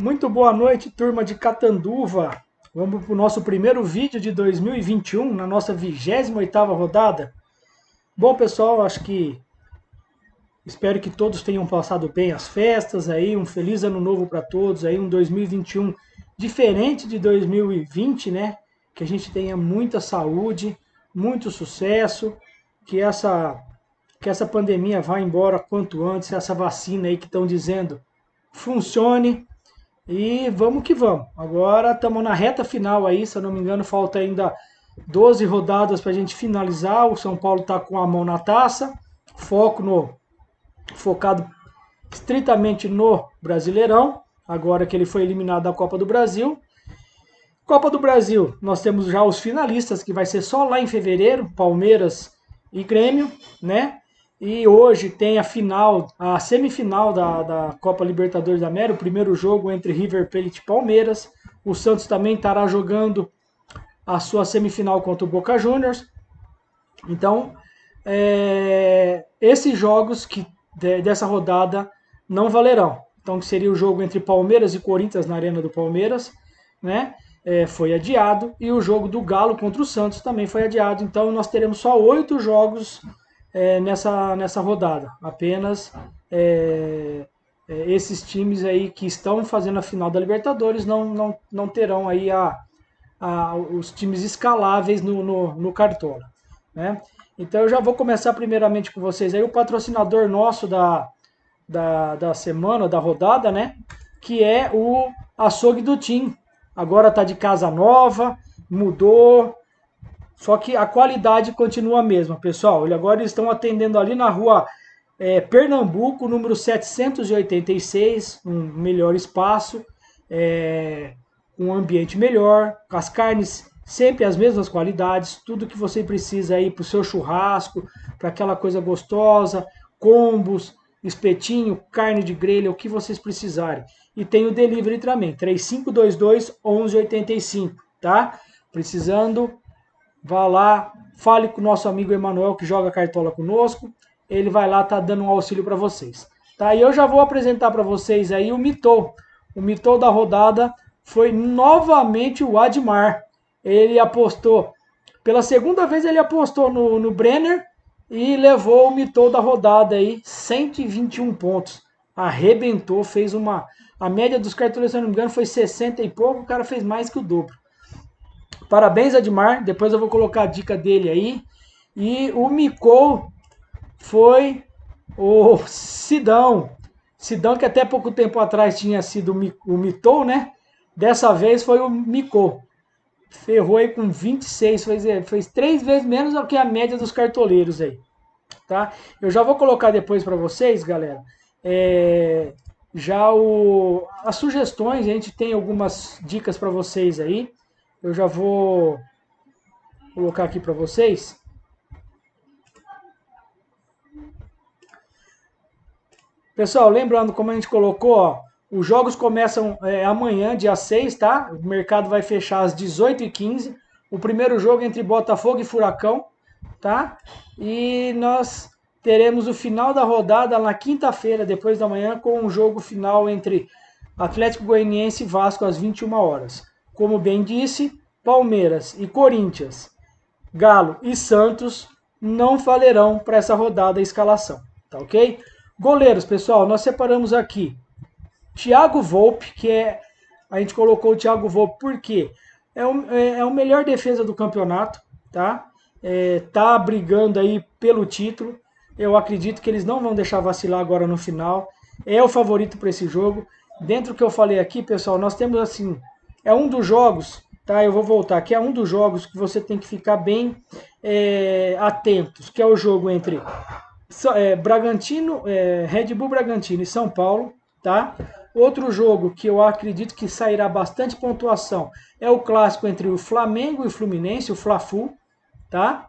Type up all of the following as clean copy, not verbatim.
Muito boa noite, turma de Catanduva. Vamos para o nosso primeiro vídeo de 2021, na nossa 28ª rodada. Bom, pessoal, espero que todos tenham passado bem as festas aí, um feliz ano novo para todos aí, um 2021 diferente de 2020, né? Que a gente tenha muita saúde, muito sucesso, que essa pandemia vá embora quanto antes, essa vacina aí que estão dizendo funcione. E vamos que vamos. Agora estamos na reta final aí, se eu não me engano, falta ainda 12 rodadas para a gente finalizar. O São Paulo está com a mão na taça, focado estritamente no Brasileirão, agora que ele foi eliminado da Copa do Brasil. Copa do Brasil, nós temos já os finalistas, que vai ser só lá em fevereiro, Palmeiras e Grêmio, né? E hoje tem a semifinal da Copa Libertadores da América, o primeiro jogo entre River Plate e Palmeiras. O Santos também estará jogando a sua semifinal contra o Boca Juniors. Então, esses jogos dessa rodada não valerão. Então, que seria o jogo entre Palmeiras e Corinthians na Arena do Palmeiras, né? Foi adiado. E o jogo do Galo contra o Santos também foi adiado. Então, nós teremos só 8 jogos nessa rodada. Apenas esses times aí que estão fazendo a final da Libertadores não terão aí os times escaláveis no Cartola, né? Então eu já vou começar primeiramente com vocês aí, o patrocinador nosso da semana, da rodada, né? Que é o Açougue do Tim. Agora tá de casa nova, mudou, só que a qualidade continua a mesma, pessoal. Agora eles estão atendendo ali na rua Pernambuco, número 786, um melhor espaço, um ambiente melhor, com as carnes sempre as mesmas qualidades, tudo que você precisa aí para o seu churrasco, para aquela coisa gostosa, combos, espetinho, carne de grelha, o que vocês precisarem. E tem o delivery também, 3522-1185, tá? Precisando, vá lá, fale com o nosso amigo Emanuel que joga cartola conosco, ele vai lá, tá dando um auxílio para vocês. Tá? E eu já vou apresentar para vocês aí o Mitou. O Mitou da rodada foi novamente o Admar. Ele apostou, pela segunda vez ele apostou no Brenner e levou o Mitou da rodada aí, 121 pontos. Arrebentou, fez a média dos cartoleiros, se não me engano, foi 60 e pouco, o cara fez mais que o dobro. Parabéns, Admar. Depois eu vou colocar a dica dele aí. E o Micou foi o Sidão. Sidão, que até pouco tempo atrás tinha sido o Mitou, né? Dessa vez foi o Micou. Ferrou aí com 26, fez 3 vezes menos do que a média dos cartoleiros aí. Tá? Eu já vou colocar depois para vocês, galera. As sugestões, a gente tem algumas dicas para vocês aí. Eu já vou colocar aqui para vocês. Pessoal, lembrando, como a gente colocou, ó, os jogos começam amanhã, dia 6, tá? O mercado vai fechar às 18h15. O primeiro jogo entre Botafogo e Furacão, tá? E nós teremos o final da rodada na quinta-feira, depois da manhã, com um jogo final entre Atlético Goianiense e Vasco às 21 horas. Como bem disse, Palmeiras e Corinthians, Galo e Santos não valerão para essa rodada a escalação, tá ok? Goleiros, pessoal, nós separamos aqui Thiago Volpe, a gente colocou o Thiago Volpe porque é o melhor defesa do campeonato, tá? Tá brigando aí pelo título. Eu acredito que eles não vão deixar vacilar agora no final. É o favorito para esse jogo. Dentro do que eu falei aqui, pessoal, nós temos assim, é um dos jogos, tá? Eu vou voltar aqui, é um dos jogos que você tem que ficar bem atentos, que é o jogo entre Bragantino, Red Bull Bragantino e São Paulo, tá? Outro jogo que eu acredito que sairá bastante pontuação é o clássico entre o Flamengo e o Fluminense, o Fla-Flu, tá?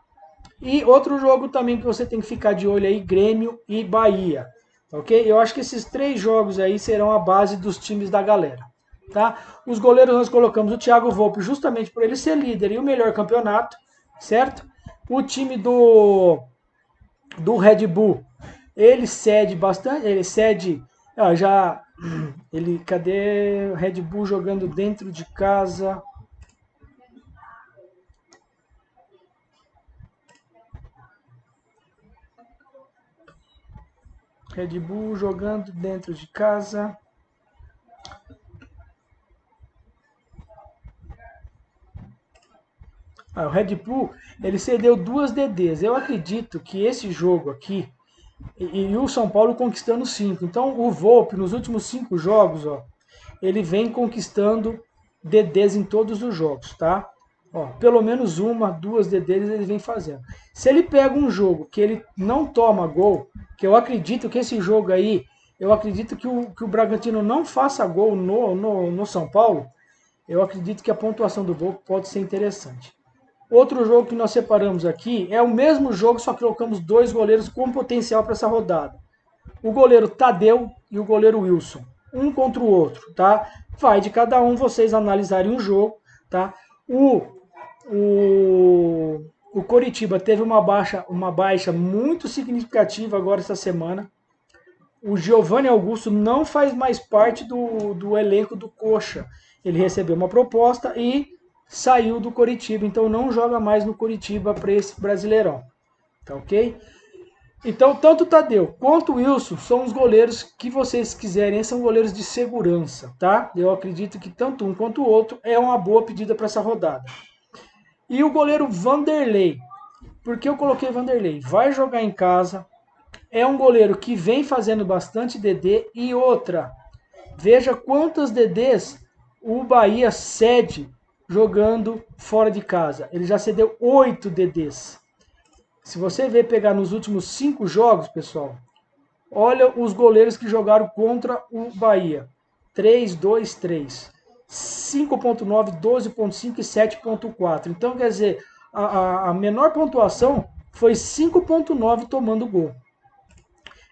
E outro jogo também que você tem que ficar de olho aí, Grêmio e Bahia, ok? Eu acho que esses 3 jogos aí serão a base dos times da galera, tá? Os goleiros nós colocamos o Thiago Volpe justamente por ele ser líder e o melhor campeonato, certo? O time do Red Bull, ele cede bastante, já Cadê o Red Bull jogando dentro de casa? Red Bull jogando dentro de casa. O Red Bull, ele cedeu 2 DDs. Eu acredito que esse jogo aqui, e o São Paulo conquistando 5. Então o Volpe, nos últimos 5 jogos, ó, ele vem conquistando DDs em todos os jogos, tá? Ó, pelo menos 1, 2 DDs ele vem fazendo. Se ele pega um jogo que ele não toma gol, que eu acredito que esse jogo aí, eu acredito que o Bragantino não faça gol no São Paulo, eu acredito que a pontuação do Volpe pode ser interessante. Outro jogo que nós separamos aqui é o mesmo jogo, só que colocamos 2 goleiros com potencial para essa rodada. O goleiro Tadeu e o goleiro Wilson. Um contra o outro, tá? Vai de cada um vocês analisarem o jogo, tá? O Coritiba teve uma baixa muito significativa agora essa semana. O Giovanni Augusto não faz mais parte do elenco do Coxa. Ele recebeu uma proposta e saiu do Coritiba, então não joga mais no Coritiba para esse Brasileirão. Tá ok? Então, tanto o Tadeu quanto o Wilson são os goleiros que vocês quiserem, são goleiros de segurança, tá? Eu acredito que tanto um quanto o outro é uma boa pedida para essa rodada. E o goleiro Vanderlei. Por que eu coloquei Vanderlei? Vai jogar em casa, é um goleiro que vem fazendo bastante DD e outra. Veja quantas DDs o Bahia cede jogando fora de casa. Ele já cedeu 8 DDs. Se você ver pegar nos últimos 5 jogos, pessoal, olha os goleiros que jogaram contra o Bahia. 3, 2, 3. 5.9, 12.5 e 7.4. Então, quer dizer, a menor pontuação foi 5.9 tomando gol.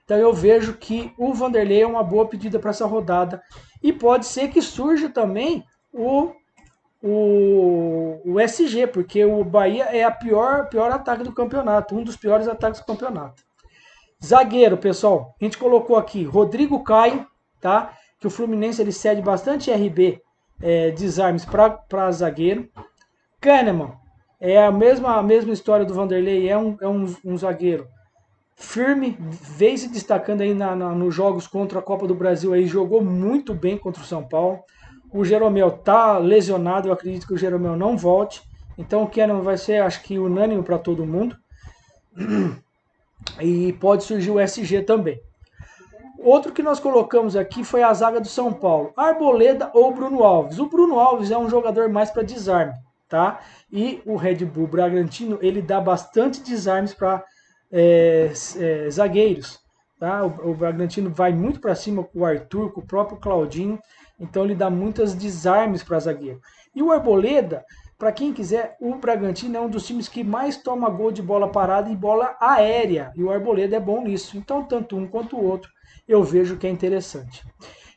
Então eu vejo que o Vanderlei é uma boa pedida para essa rodada. E pode ser que surja também o SG, porque o Bahia é a pior ataque do campeonato, um dos piores ataques do campeonato. Zagueiro, pessoal, a gente colocou aqui Rodrigo Caio, tá? Que o Fluminense ele cede bastante RB desarmes para zagueiro. Kahneman é a mesma história do Vanderlei, é um zagueiro firme, veio se destacando aí nos jogos contra a Copa do Brasil, aí jogou muito bem contra o São Paulo. O Jeromel tá lesionado, eu acredito que o Jeromel não volte. Então o Kahneman vai ser, acho que, unânime para todo mundo. E pode surgir o SG também. Outro que nós colocamos aqui foi a zaga do São Paulo. Arboleda ou Bruno Alves. O Bruno Alves é um jogador mais para desarme, tá? E o Red Bull Bragantino, ele dá bastante desarmes para zagueiros. Tá? O Bragantino vai muito para cima com o Arthur, com o próprio Claudinho. Então ele dá muitas desarmes para zagueiro. E o Arboleda, para quem quiser, o Bragantino é um dos times que mais toma gol de bola parada e bola aérea. E o Arboleda é bom nisso. Então tanto um quanto o outro eu vejo que é interessante.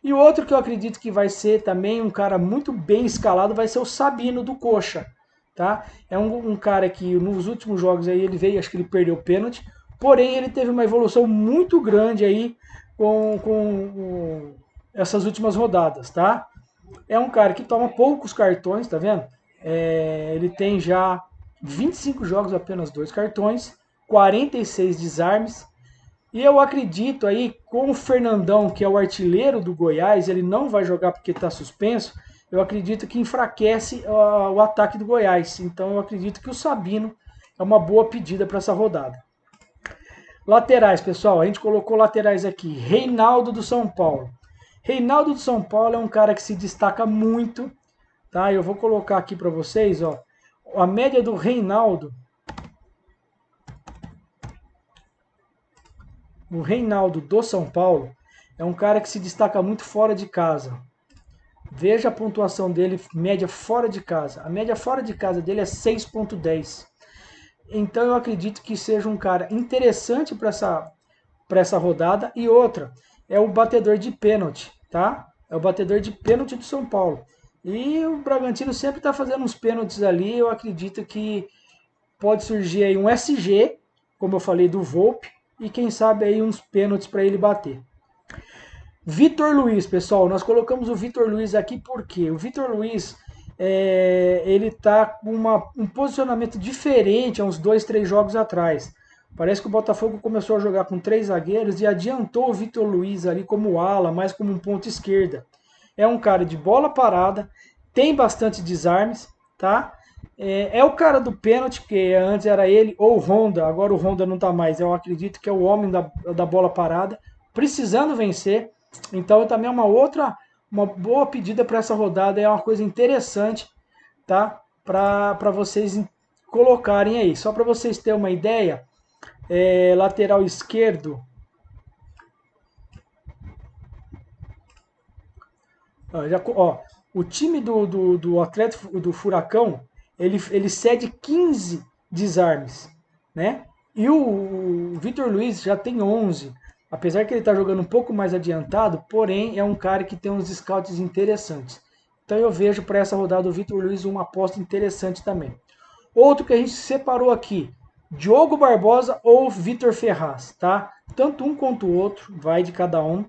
E outro que eu acredito que vai ser também um cara muito bem escalado vai ser o Sabino do Coxa. Tá? É um cara que nos últimos jogos aí ele veio, acho que ele perdeu o pênalti, porém ele teve uma evolução muito grande aí com essas últimas rodadas, tá? É um cara que toma poucos cartões, tá vendo? Ele tem já 25 jogos, apenas 2 cartões, 46 desarmes, e eu acredito aí com o Fernandão, que é o artilheiro do Goiás, ele não vai jogar porque está suspenso, eu acredito que enfraquece o ataque do Goiás. Então eu acredito que o Sabino é uma boa pedida para essa rodada. Laterais, pessoal, a gente colocou laterais aqui. Reinaldo do São Paulo. Reinaldo do São Paulo é um cara que se destaca muito, tá? Eu vou colocar aqui para vocês, ó, a média do Reinaldo. O Reinaldo do São Paulo é um cara que se destaca muito fora de casa. Veja a pontuação dele, média fora de casa. A média fora de casa dele é 6.10. Então eu acredito que seja um cara interessante para essa rodada. E outra, é o batedor de pênalti, tá? É o batedor de pênalti do São Paulo. E o Bragantino sempre está fazendo uns pênaltis ali. Eu acredito que pode surgir aí um SG, como eu falei, do Volpe. E quem sabe aí uns pênaltis para ele bater. Vitor Luiz, pessoal, nós colocamos o Vitor Luiz aqui porque o Vitor Luiz ele está com um posicionamento diferente há uns 2, 3 jogos atrás. Parece que o Botafogo começou a jogar com 3 zagueiros e adiantou o Vitor Luiz ali como ala, mais como um ponto esquerda. É um cara de bola parada, tem bastante desarmes, tá? É o cara do pênalti, que antes era ele ou o Honda, agora o Honda não tá mais. Eu acredito que é o homem da bola parada, precisando vencer. Então também é uma boa pedida para essa rodada, é uma coisa interessante, tá? Para vocês colocarem aí. Só para vocês terem uma ideia, lateral esquerdo, o time do Atlético do Furacão, ele cede 15 desarmes, né? E o Vitor Luiz já tem 11. Apesar que ele está jogando um pouco mais adiantado, porém é um cara que tem uns scouts interessantes. Então eu vejo para essa rodada o Vitor Luiz uma aposta interessante também. Outro que a gente separou aqui, Diogo Barbosa ou Vitor Ferraz, tá? Tanto um quanto o outro, vai de cada um.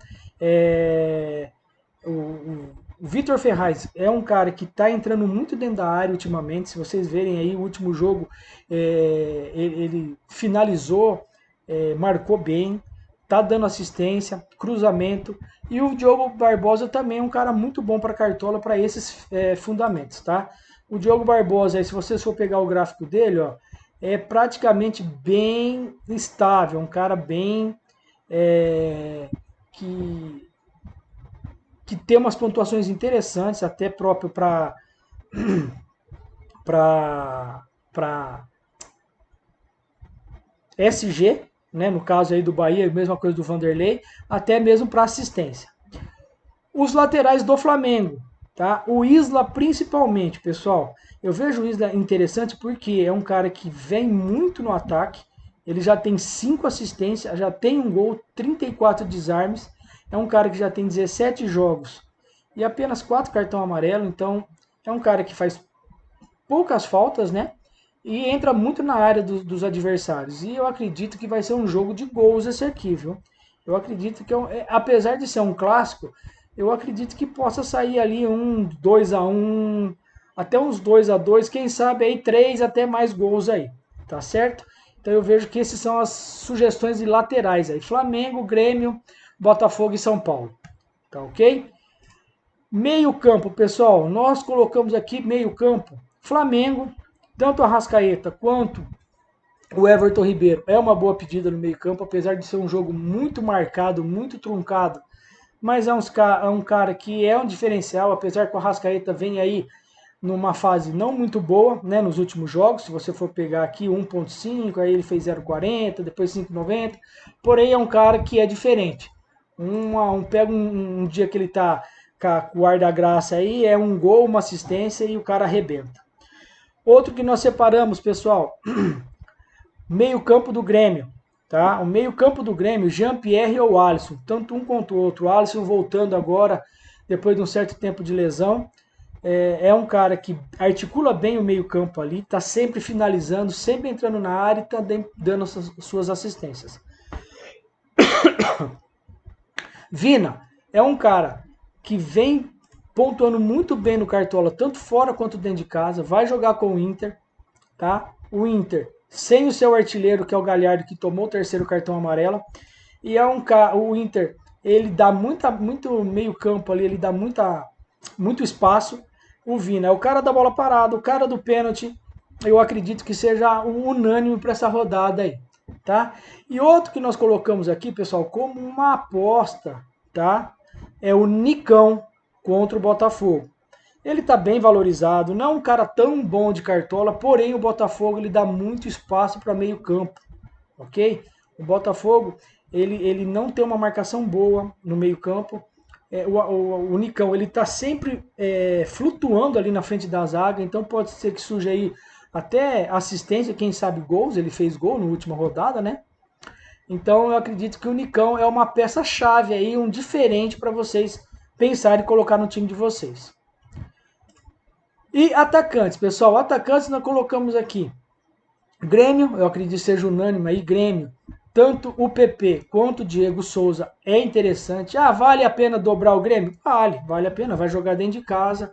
O Vitor Ferraz é um cara que está entrando muito dentro da área ultimamente. Se vocês verem aí o último jogo, ele finalizou, marcou bem, tá dando assistência, cruzamento. E o Diogo Barbosa também é um cara muito bom para cartola, para esses fundamentos, tá? O Diogo Barbosa, aí, se vocês for pegar o gráfico dele, ó, é praticamente bem estável, um cara bem que tem umas pontuações interessantes, até próprio para SG, né, no caso aí do Bahia, mesma coisa do Vanderlei, até mesmo para assistência. Os laterais do Flamengo, tá? O Isla principalmente, pessoal. Eu vejo o Isla interessante porque é um cara que vem muito no ataque. Ele já tem 5 assistências, já tem um gol, 34 desarmes. É um cara que já tem 17 jogos e apenas 4 cartão amarelo. Então é um cara que faz poucas faltas, né? E entra muito na área dos adversários. E eu acredito que vai ser um jogo de gols esse aqui, viu? Eu acredito que, apesar de ser um clássico, eu acredito que possa sair ali um 2-1, até uns 2-2, quem sabe aí 3 até mais gols aí, tá certo? Então eu vejo que essas são as sugestões de laterais aí: Flamengo, Grêmio, Botafogo e São Paulo, tá ok? Meio campo, pessoal, nós colocamos aqui meio campo, Flamengo, tanto a Arrascaeta quanto o Everton Ribeiro é uma boa pedida no meio campo, apesar de ser um jogo muito marcado, muito truncado, mas é um cara que é um diferencial, apesar que o Arrascaeta vem aí numa fase não muito boa, né, nos últimos jogos. Se você for pegar aqui 1.5, aí ele fez 0.40, depois 5.90, porém é um cara que é diferente. Pega um dia que ele tá com o ar da graça aí, é um gol, uma assistência e o cara arrebenta. Outro que nós separamos, pessoal, meio campo do Grêmio, tá? O meio campo do Grêmio, Jean-Pierre ou Alisson, tanto um quanto o outro. O Alisson voltando agora, depois de um certo tempo de lesão, é um cara que articula bem o meio campo ali, tá sempre finalizando, sempre entrando na área e tá dando suas assistências. Vina é um cara que vem pontuando muito bem no Cartola, tanto fora quanto dentro de casa, vai jogar com o Inter, tá? O Inter sem o seu artilheiro, que é o Galhardo, que tomou o terceiro cartão amarelo, e o Inter, ele dá muito meio campo ali, ele dá muito espaço. O Vina é o cara da bola parada, o cara do pênalti. Eu acredito que seja um unânime para essa rodada aí, tá? E outro que nós colocamos aqui, pessoal, como uma aposta, tá? É o Nicão contra o Botafogo. Ele tá bem valorizado, não é um cara tão bom de cartola, porém o Botafogo ele dá muito espaço para meio campo, ok? O Botafogo ele não tem uma marcação boa no meio campo. O Nicão ele está sempre flutuando ali na frente da zaga, então pode ser que surja aí até assistência, quem sabe gols. Ele fez gol na última rodada, né? Então eu acredito que o Nicão é uma peça-chave aí, um diferente para vocês pensarem e colocar no time de vocês. E atacantes, pessoal, atacantes nós colocamos aqui Grêmio, eu acredito que seja unânime aí, Grêmio. tanto o PP quanto o Diego Souza é interessante. Ah, vale a pena dobrar o Grêmio? Vale a pena, vai jogar dentro de casa.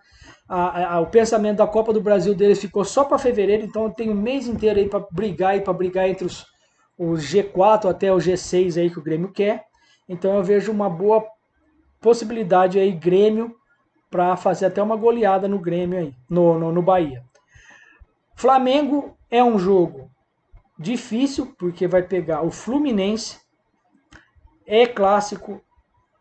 O pensamento da Copa do Brasil deles ficou só para fevereiro, então tem um mês inteiro aí para brigar entre os G4 até o G6 aí que o Grêmio quer. Então eu vejo uma boa possibilidade aí Grêmio para fazer até uma goleada no Grêmio aí, no Bahia. Flamengo é um jogo difícil, porque vai pegar o Fluminense, é clássico,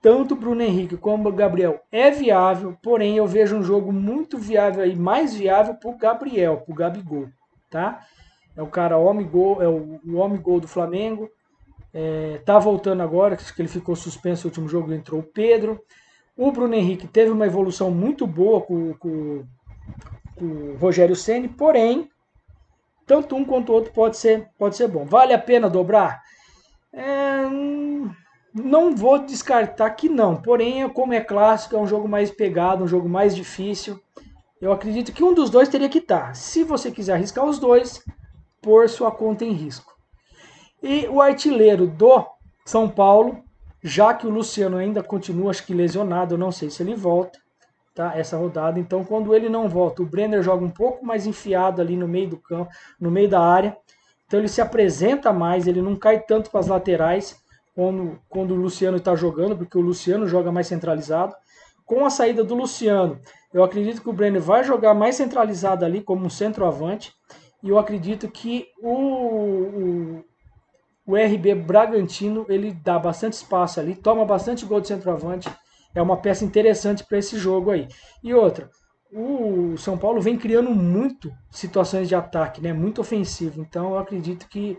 tanto o Bruno Henrique como o Gabriel é viável, porém eu vejo um jogo muito viável aí, mais viável para o Gabriel, para o Gabigol, tá? É o cara homem-gol, é o homem-gol do Flamengo, tá voltando agora, que ele ficou suspenso no último jogo, entrou o Pedro. O Bruno Henrique teve uma evolução muito boa com o Rogério Ceni, porém, tanto um quanto o outro pode ser bom. Vale a pena dobrar? Não vou descartar que não, porém, como é clássico, é um jogo mais pegado, um jogo mais difícil. Eu acredito que um dos dois teria que estar. Se você quiser arriscar os dois, pôr sua conta em risco. E o artilheiro do São Paulo, já que o Luciano ainda continua, acho que lesionado, eu não sei se ele volta, tá? Essa rodada. Então, quando ele não volta, o Brenner joga um pouco mais enfiado ali no meio do campo, no meio da área. Então ele se apresenta mais, ele não cai tanto para as laterais quando o Luciano está jogando, porque o Luciano joga mais centralizado. Com a saída do Luciano, eu acredito que o Brenner vai jogar mais centralizado ali como um centroavante. E eu acredito que o RB Bragantino, ele dá bastante espaço ali, toma bastante gol de centroavante, é uma peça interessante para esse jogo aí. E outra, o São Paulo vem criando muito situações de ataque, né? Muito ofensivo, então eu acredito que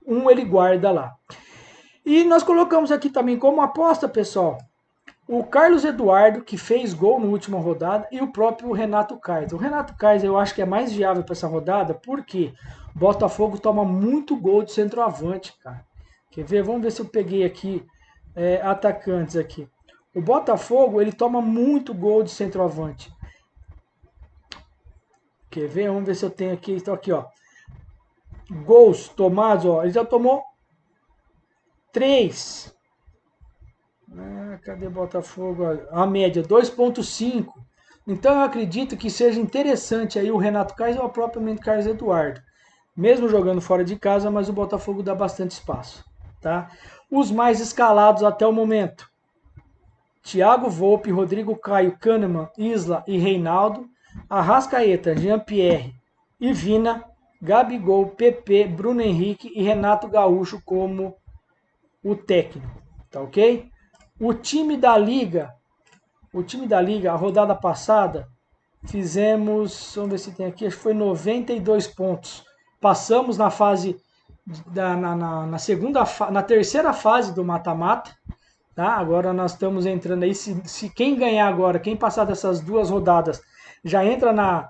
ele guarda lá. E nós colocamos aqui também como aposta, pessoal, o Carlos Eduardo, que fez gol na última rodada, e o próprio Renato Kaiser. O Renato Kaiser eu acho que é mais viável para essa rodada, porque o Botafogo toma muito gol de centroavante, cara. Quer ver? Vamos ver se eu peguei aqui atacantes aqui. O Botafogo, ele toma muito gol de centroavante. Quer ver? Vamos ver se eu tenho aqui. Então aqui, ó. Gols tomados, ó. Ele já tomou 3. Cadê Botafogo? A média 2,5. Então eu acredito que seja interessante aí o Renato Kaiser ou o próprio Carlos Eduardo. Mesmo jogando fora de casa, mas o Botafogo dá bastante espaço. Tá? Os mais escalados até o momento. Thiago Volpe, Rodrigo Caio, Kahneman, Isla e Reinaldo. Arrascaeta, Jean-Pierre e Vina. Gabigol, PP, Bruno Henrique e Renato Gaúcho como o técnico. Tá ok? O time da Liga, a rodada passada, fizemos, vamos ver se tem aqui, acho que foi 92 pontos. Passamos na fase, na terceira fase do mata-mata, tá? Agora nós estamos entrando aí, se quem ganhar agora, quem passar dessas 2 rodadas, já entra na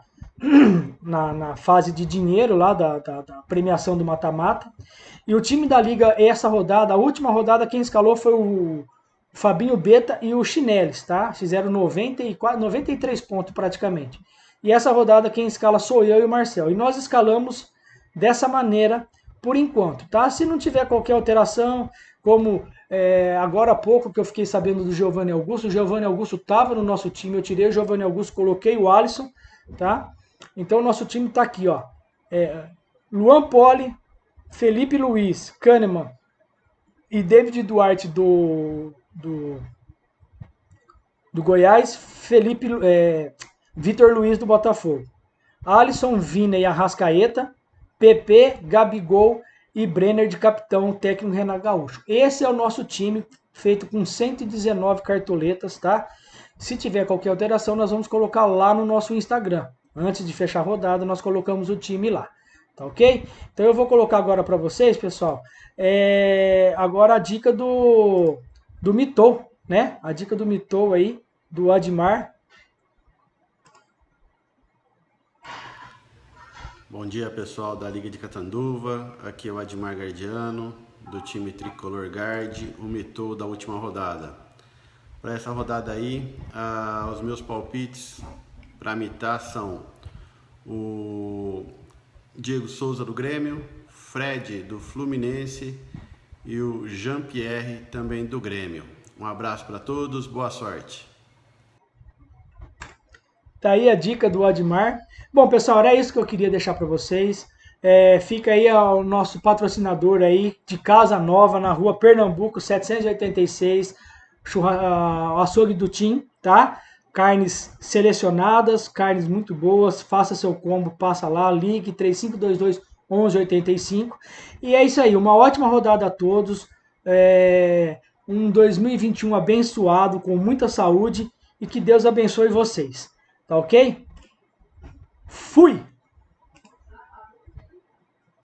fase de dinheiro lá da premiação do mata-mata. E o time da Liga, essa rodada, a última rodada, quem escalou foi o Fabinho Beta e o Chinelis, tá? Fizeram 93 pontos praticamente. E essa rodada quem escala sou eu e o Marcel. E nós escalamos dessa maneira por enquanto, tá? Se não tiver qualquer alteração, como agora há pouco que eu fiquei sabendo do Giovanni Augusto, o Giovanni Augusto estava no nosso time, eu tirei o Giovanni Augusto, coloquei o Alisson, tá? Então o nosso time tá aqui, ó. Luan Poli, Felipe Luiz, Kahneman e David Duarte do Goiás, Vitor Luiz do Botafogo, Alisson, Vina e Arrascaeta, PP, Gabigol e Brenner de capitão, o técnico Renato Gaúcho. Esse é o nosso time, feito com 119 cartoletas, tá? Se tiver qualquer alteração, nós vamos colocar lá no nosso Instagram. Antes de fechar a rodada, nós colocamos o time lá. Tá ok? Então eu vou colocar agora para vocês, pessoal, agora a dica do Mitou, né? A dica do Mitou aí, do Admar. Bom dia, pessoal da Liga de Catanduva. Aqui é o Admar Gardiano, do time Tricolor Guard, o Mitou da última rodada. Para essa rodada aí, os meus palpites para mitar são o Diego Souza do Grêmio, Fred do Fluminense e o Jean-Pierre também do Grêmio. Um abraço para todos, boa sorte. Tá aí a dica do Admar. Bom, pessoal, era isso que eu queria deixar para vocês. Fica aí o nosso patrocinador aí de Casa Nova, na rua Pernambuco 786, açougue do Tim, tá? Carnes selecionadas, carnes muito boas, faça seu combo, passa lá, ligue 3522 1185. E é isso aí, uma ótima rodada a todos, um 2021 abençoado, com muita saúde e que Deus abençoe vocês, tá ok? Fui!